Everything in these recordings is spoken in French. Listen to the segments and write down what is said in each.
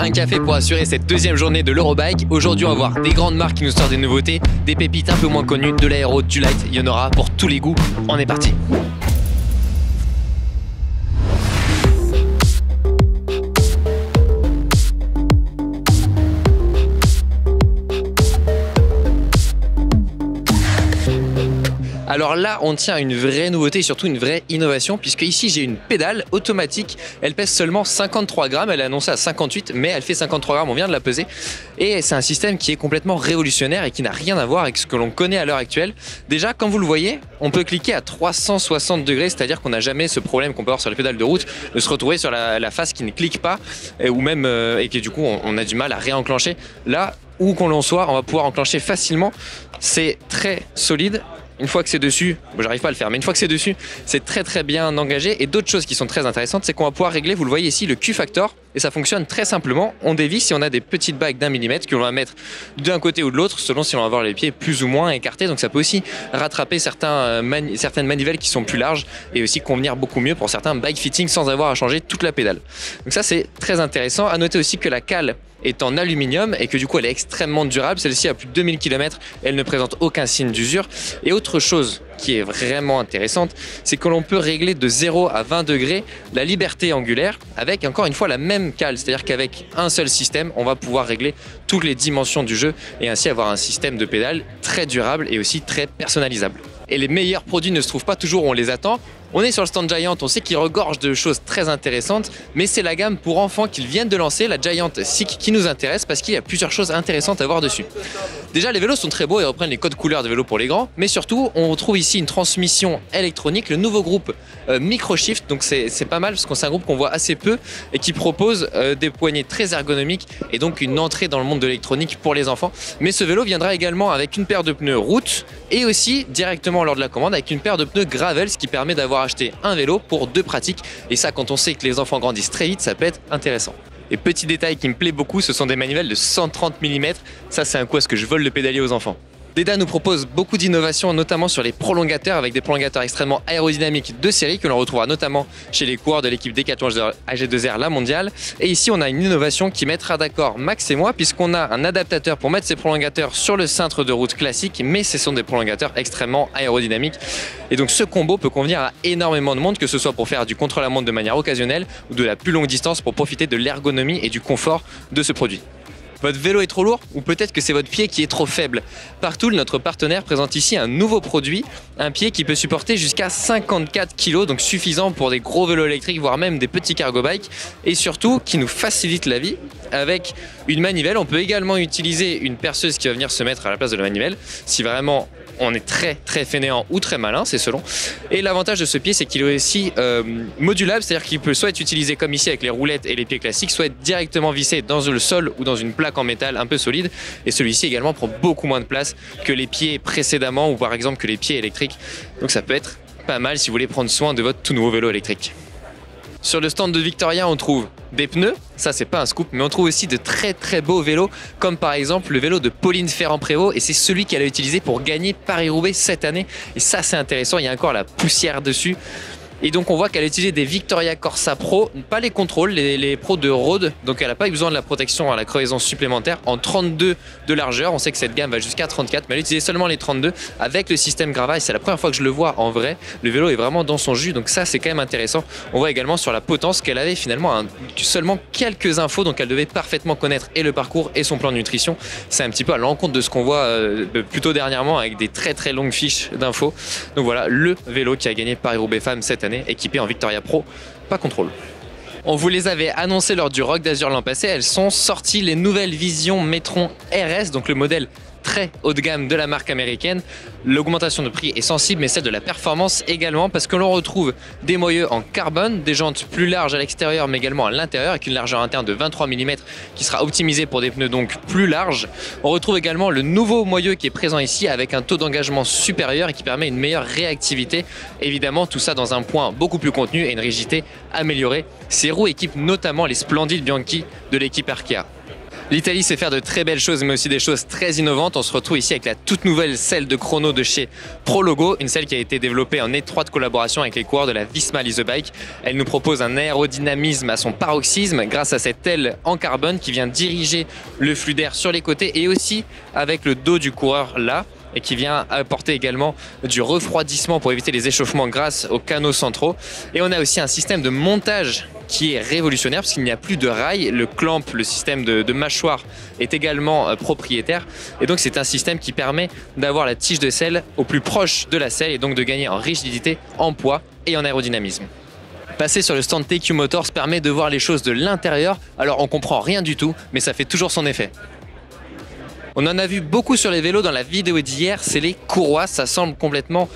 Un café pour assurer cette deuxième journée de l'Eurobike. Aujourd'hui, on va voir des grandes marques qui nous sortent des nouveautés, des pépites un peu moins connues, de l'aéro, du light. Il y en aura pour tous les goûts. On est parti. Alors là, on tient à une vraie nouveauté et surtout une vraie innovation, puisque ici j'ai une pédale automatique. Elle pèse seulement 53 grammes, elle est annoncée à 58, mais elle fait 53 grammes, on vient de la peser. Et c'est un système qui est complètement révolutionnaire et qui n'a rien à voir avec ce que l'on connaît à l'heure actuelle. Déjà, comme vous le voyez, on peut cliquer à 360 degrés, c'est-à-dire qu'on n'a jamais ce problème qu'on peut avoir sur les pédales de route, de se retrouver sur la face qui ne clique pas, ou même, et que du coup on a du mal à réenclencher. Là, où qu'on l'en soit, on va pouvoir enclencher facilement. C'est très solide. Une fois que c'est dessus, bon, j'arrive pas à le faire, mais une fois que c'est dessus, c'est très bien engagé. Et d'autres choses qui sont très intéressantes, c'est qu'on va pouvoir régler, vous le voyez ici, le Q-Factor. Et ça fonctionne très simplement. On dévisse si on a des petites bagues d'1 mm que l'on va mettre d'un côté ou de l'autre, selon si on va avoir les pieds plus ou moins écartés. Donc ça peut aussi rattraper certaines manivelles qui sont plus larges et aussi convenir beaucoup mieux pour certains bike fitting sans avoir à changer toute la pédale. Donc ça, c'est très intéressant. À noter aussi que la cale est en aluminium et que du coup elle est extrêmement durable. Celle-ci a plus de 2000 km, elle ne présente aucun signe d'usure. Et autre chose qui est vraiment intéressante, c'est que l'on peut régler de 0 à 20 degrés la liberté angulaire avec encore une fois la même cale, c'est-à-dire qu'avec un seul système, on va pouvoir régler toutes les dimensions du jeu et ainsi avoir un système de pédale très durable et aussi très personnalisable. Et les meilleurs produits ne se trouvent pas toujours où on les attend. On est sur le stand Giant, on sait qu'il regorge de choses très intéressantes, mais c'est la gamme pour enfants qu'ils viennent de lancer, la Giant Sick, qui nous intéresse parce qu'il y a plusieurs choses intéressantes à voir dessus. Déjà, les vélos sont très beaux et reprennent les codes couleurs de vélos pour les grands, mais surtout, on retrouve ici une transmission électronique, le nouveau groupe Microshift, donc c'est pas mal parce que c'est un groupe qu'on voit assez peu et qui propose des poignées très ergonomiques et donc une entrée dans le monde de l'électronique pour les enfants. Mais ce vélo viendra également avec une paire de pneus route et aussi directement lors de la commande avec une paire de pneus gravel, ce qui permet d'avoir acheté un vélo pour deux pratiques. Et ça, quand on sait que les enfants grandissent très vite, ça peut être intéressant. Et petit détail qui me plaît beaucoup, ce sont des manivelles de 130 mm. Ça, c'est un coup à ce que je vole le pédalier aux enfants. Deda nous propose beaucoup d'innovations, notamment sur les prolongateurs, avec des prolongateurs extrêmement aérodynamiques de série que l'on retrouvera notamment chez les coureurs de l'équipe Decathlon AG2R La Mondiale. Et ici, on a une innovation qui mettra d'accord Max et moi, puisqu'on a un adaptateur pour mettre ces prolongateurs sur le cintre de route classique, mais ce sont des prolongateurs extrêmement aérodynamiques. Et donc ce combo peut convenir à énormément de monde, que ce soit pour faire du contre-la-montre de manière occasionnelle ou de la plus longue distance pour profiter de l'ergonomie et du confort de ce produit. Votre vélo est trop lourd ou peut-être que c'est votre pied qui est trop faible. Partool, notre partenaire, présente ici un nouveau produit, un pied qui peut supporter jusqu'à 54 kg, donc suffisant pour des gros vélos électriques, voire même des petits cargo bikes, et surtout qui nous facilite la vie avec une manivelle. On peut également utiliser une perceuse qui va venir se mettre à la place de la manivelle, si vraiment on est très fainéant ou très malin, c'est selon. Et l'avantage de ce pied, c'est qu'il est aussi modulable, c'est-à-dire qu'il peut soit être utilisé comme ici avec les roulettes et les pieds classiques, soit être directement vissé dans le sol ou dans une plaque en métal un peu solide. Et celui-ci également prend beaucoup moins de place que les pieds précédemment ou par exemple que les pieds électriques. Donc ça peut être pas mal si vous voulez prendre soin de votre tout nouveau vélo électrique. Sur le stand de Victoria, on trouve des pneus, ça c'est pas un scoop, mais on trouve aussi de très beaux vélos, comme par exemple le vélo de Pauline Ferrand-Prévot, et c'est celui qu'elle a utilisé pour gagner Paris-Roubaix cette année. Et ça c'est intéressant, il y a encore la poussière dessus. Et donc on voit qu'elle a utilisé des Victoria Corsa Pro, pas les contrôles, les pros de road, donc elle n'a pas eu besoin de la protection à la crevaison supplémentaire, en 32 de largeur. On sait que cette gamme va jusqu'à 34, mais elle a utilisé seulement les 32 avec le système Grava, et c'est la première fois que je le vois en vrai. Le vélo est vraiment dans son jus, donc ça c'est quand même intéressant. On voit également sur la potence qu'elle avait finalement seulement quelques infos, donc elle devait parfaitement connaître et le parcours et son plan de nutrition. C'est un petit peu à l'encontre de ce qu'on voit plutôt dernièrement avec des très longues fiches d'infos. Donc voilà, le vélo qui a gagné Paris-Roubaix Femmes cette année, équipées en Victoria Pro, pas contrôle. On vous les avait annoncées lors du Rock d'Azur l'an passé, elles sont sorties, les nouvelles Vision Metron RS, donc le modèle très haut de gamme de la marque américaine. L'augmentation de prix est sensible, mais celle de la performance également, parce que l'on retrouve des moyeux en carbone, des jantes plus larges à l'extérieur mais également à l'intérieur, avec une largeur interne de 23 mm qui sera optimisée pour des pneus donc plus larges. On retrouve également le nouveau moyeu qui est présent ici avec un taux d'engagement supérieur et qui permet une meilleure réactivité. Évidemment, tout ça dans un point beaucoup plus contenu et une rigidité améliorée. Ces roues équipent notamment les splendides Bianchi de l'équipe Arkea. L'Italie sait faire de très belles choses, mais aussi des choses très innovantes. On se retrouve ici avec la toute nouvelle selle de chrono de chez Prologo, une selle qui a été développée en étroite collaboration avec les coureurs de la Visma Lease a Bike. Elle nous propose un aérodynamisme à son paroxysme grâce à cette aile en carbone qui vient diriger le flux d'air sur les côtés et aussi avec le dos du coureur là, et qui vient apporter également du refroidissement pour éviter les échauffements grâce aux canaux centraux. Et on a aussi un système de montage qui est révolutionnaire parce qu'il n'y a plus de rails. Le clamp, le système de mâchoire est également propriétaire. Et donc c'est un système qui permet d'avoir la tige de selle au plus proche de la selle et donc de gagner en rigidité, en poids et en aérodynamisme. Passer sur le stand TQ Motors permet de voir les choses de l'intérieur. Alors on comprend rien du tout, mais ça fait toujours son effet. On en a vu beaucoup sur les vélos dans la vidéo d'hier, c'est les courroies, ça semble complètement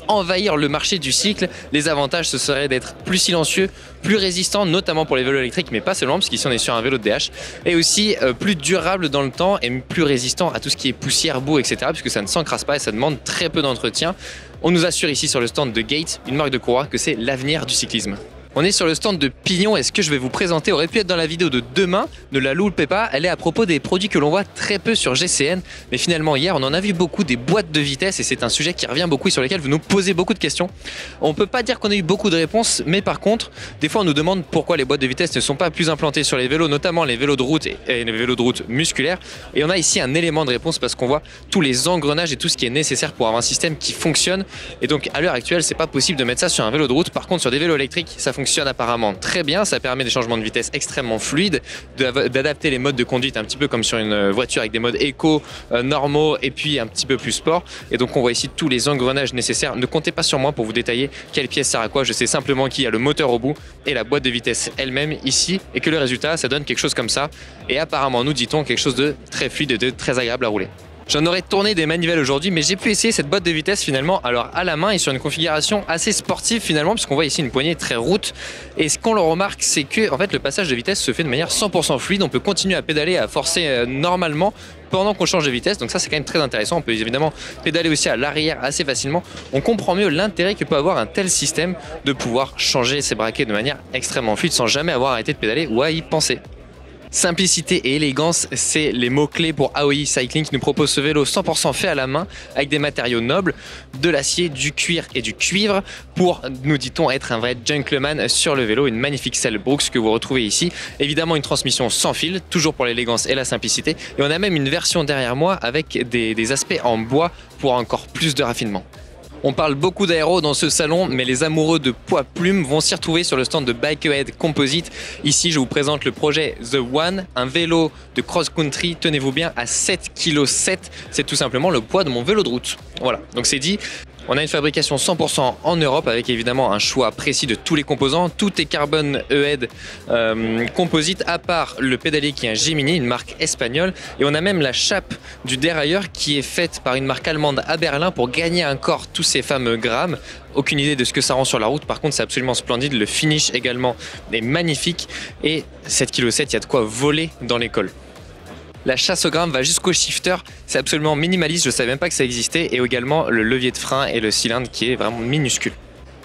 envahir le marché du cycle. Les avantages, ce serait d'être plus silencieux, plus résistant, notamment pour les vélos électriques, mais pas seulement, parce qu'ici on est sur un vélo de DH, et aussi plus durable dans le temps et plus résistant à tout ce qui est poussière, boue, etc., puisque ça ne s'encrasse pas et ça demande très peu d'entretien. On nous assure ici sur le stand de Gate, une marque de courroie, que c'est l'avenir du cyclisme. On est sur le stand de Pinion et ce que je vais vous présenter aurait pu être dans la vidéo de demain, ne la loupez pas, elle est à propos des produits que l'on voit très peu sur GCN, mais finalement hier on en a vu beaucoup, des boîtes de vitesse, et c'est un sujet qui revient beaucoup et sur lequel vous nous posez beaucoup de questions. On ne peut pas dire qu'on a eu beaucoup de réponses, mais par contre, des fois on nous demande pourquoi les boîtes de vitesse ne sont pas plus implantées sur les vélos, notamment les vélos de route et les vélos de route musculaires, et on a ici un élément de réponse parce qu'on voit tous les engrenages et tout ce qui est nécessaire pour avoir un système qui fonctionne, et donc à l'heure actuelle c'est pas possible de mettre ça sur un vélo de route. Par contre sur des vélos électriques ça fonctionne apparemment très bien, ça permet des changements de vitesse extrêmement fluides, d'adapter les modes de conduite un petit peu comme sur une voiture avec des modes éco, normaux et puis un petit peu plus sport. Et donc on voit ici tous les engrenages nécessaires. Ne comptez pas sur moi pour vous détailler quelle pièce sert à quoi, je sais simplement qu'il y a le moteur au bout et la boîte de vitesse elle-même ici, et que le résultat ça donne quelque chose comme ça, et apparemment nous dit-on quelque chose de très fluide et de très agréable à rouler. J'en aurais tourné des manivelles aujourd'hui, mais j'ai pu essayer cette boîte de vitesse finalement alors à la main et sur une configuration assez sportive finalement, puisqu'on voit ici une poignée très route. Et ce qu'on le remarque, c'est que en fait, le passage de vitesse se fait de manière 100% fluide. On peut continuer à pédaler, à forcer normalement pendant qu'on change de vitesse. Donc ça, c'est quand même très intéressant. On peut évidemment pédaler aussi à l'arrière assez facilement. On comprend mieux l'intérêt que peut avoir un tel système de pouvoir changer ses braquets de manière extrêmement fluide sans jamais avoir arrêté de pédaler ou à y penser. Simplicité et élégance, c'est les mots-clés pour Aoi Cycling qui nous propose ce vélo 100% fait à la main avec des matériaux nobles, de l'acier, du cuir et du cuivre pour, nous dit-on, être un vrai gentleman sur le vélo. Une magnifique selle Brooks que vous retrouvez ici. Évidemment une transmission sans fil, toujours pour l'élégance et la simplicité. Et on a même une version derrière moi avec des aspects en bois pour encore plus de raffinement. On parle beaucoup d'aéro dans ce salon, mais les amoureux de poids plume vont s'y retrouver sur le stand de Bikeahead Composite. Ici, je vous présente le projet The One, un vélo de cross-country, tenez-vous bien, à 7,7 kg. C'est tout simplement le poids de mon vélo de route. Voilà, donc c'est dit. On a une fabrication 100% en Europe avec évidemment un choix précis de tous les composants. Tout est carbone E-Head composite, à part le pédalier qui est un Gemini, une marque espagnole. Et on a même la chape du dérailleur qui est faite par une marque allemande à Berlin pour gagner encore tous ces fameux grammes. Aucune idée de ce que ça rend sur la route. Par contre, c'est absolument splendide. Le finish également est magnifique. Et 7,7 kg, il y a de quoi voler dans l'école. La chasse au gramme va jusqu'au shifter, c'est absolument minimaliste, je ne savais même pas que ça existait, et également le levier de frein et le cylindre qui est vraiment minuscule.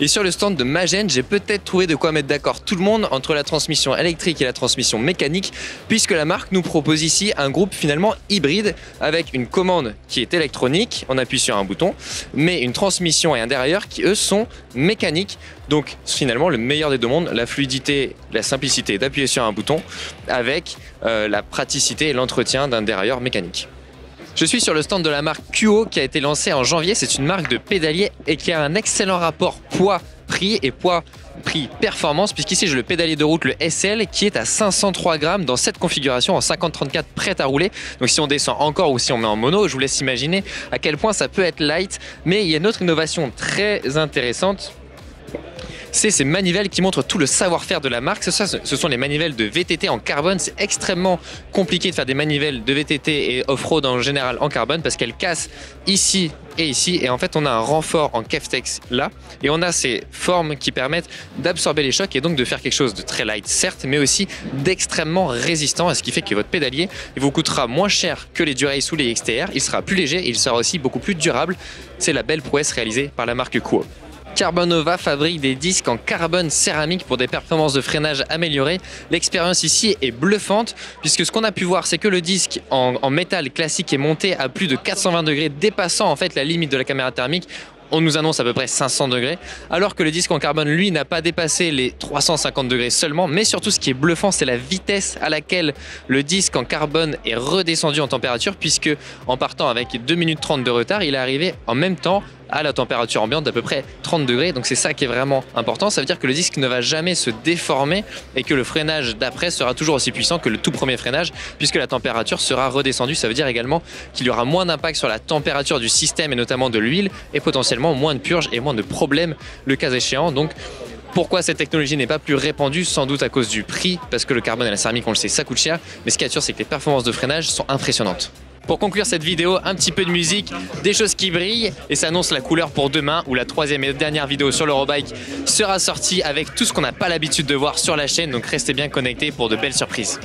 Et sur le stand de Magen, j'ai peut-être trouvé de quoi mettre d'accord tout le monde entre la transmission électrique et la transmission mécanique, puisque la marque nous propose ici un groupe finalement hybride avec une commande qui est électronique, on appuie sur un bouton, mais une transmission et un dérailleur qui eux sont mécaniques. Donc finalement le meilleur des deux mondes, la fluidité, la simplicité d'appuyer sur un bouton avec la praticité et l'entretien d'un dérailleur mécanique. Je suis sur le stand de la marque QO qui a été lancée en janvier. C'est une marque de pédalier et qui a un excellent rapport poids-prix et poids-prix-performance, puisqu'ici j'ai le pédalier de route, le SL, qui est à 503 grammes dans cette configuration en 50-34 prête à rouler. Donc si on descend encore ou si on met en mono, je vous laisse imaginer à quel point ça peut être light. Mais il y a une autre innovation très intéressante. C'est ces manivelles qui montrent tout le savoir-faire de la marque. Ce sont les manivelles de VTT en carbone. C'est extrêmement compliqué de faire des manivelles de VTT et off-road en général en carbone parce qu'elles cassent ici et ici. Et en fait, on a un renfort en Keftex là. Et on a ces formes qui permettent d'absorber les chocs et donc de faire quelque chose de très light, certes, mais aussi d'extrêmement résistant. Ce qui fait que votre pédalier il vous coûtera moins cher que les Dura-Ace ou les XTR. Il sera plus léger et il sera aussi beaucoup plus durable. C'est la belle prouesse réalisée par la marque Kuo. Carbonova fabrique des disques en carbone céramique pour des performances de freinage améliorées. L'expérience ici est bluffante puisque ce qu'on a pu voir, c'est que le disque en métal classique est monté à plus de 420 degrés, dépassant en fait la limite de la caméra thermique. On nous annonce à peu près 500 degrés, alors que le disque en carbone, lui, n'a pas dépassé les 350 degrés seulement. Mais surtout, ce qui est bluffant, c'est la vitesse à laquelle le disque en carbone est redescendu en température, puisque en partant avec 2 minutes 30 de retard, il est arrivé en même temps à la température ambiante d'à peu près 30 degrés. Donc c'est ça qui est vraiment important. Ça veut dire que le disque ne va jamais se déformer et que le freinage d'après sera toujours aussi puissant que le tout premier freinage, puisque la température sera redescendue. Ça veut dire également qu'il y aura moins d'impact sur la température du système et notamment de l'huile, et potentiellement moins de purges et moins de problèmes le cas échéant. Donc pourquoi cette technologie n'est pas plus répandue? Sans doute à cause du prix, parce que le carbone et la céramique, on le sait, ça coûte cher. Mais ce qui est sûr, c'est que les performances de freinage sont impressionnantes. Pour conclure cette vidéo, un petit peu de musique, des choses qui brillent, et ça annonce la couleur pour demain où la troisième et dernière vidéo sur l'Eurobike sera sortie avec tout ce qu'on n'a pas l'habitude de voir sur la chaîne. Donc restez bien connectés pour de belles surprises.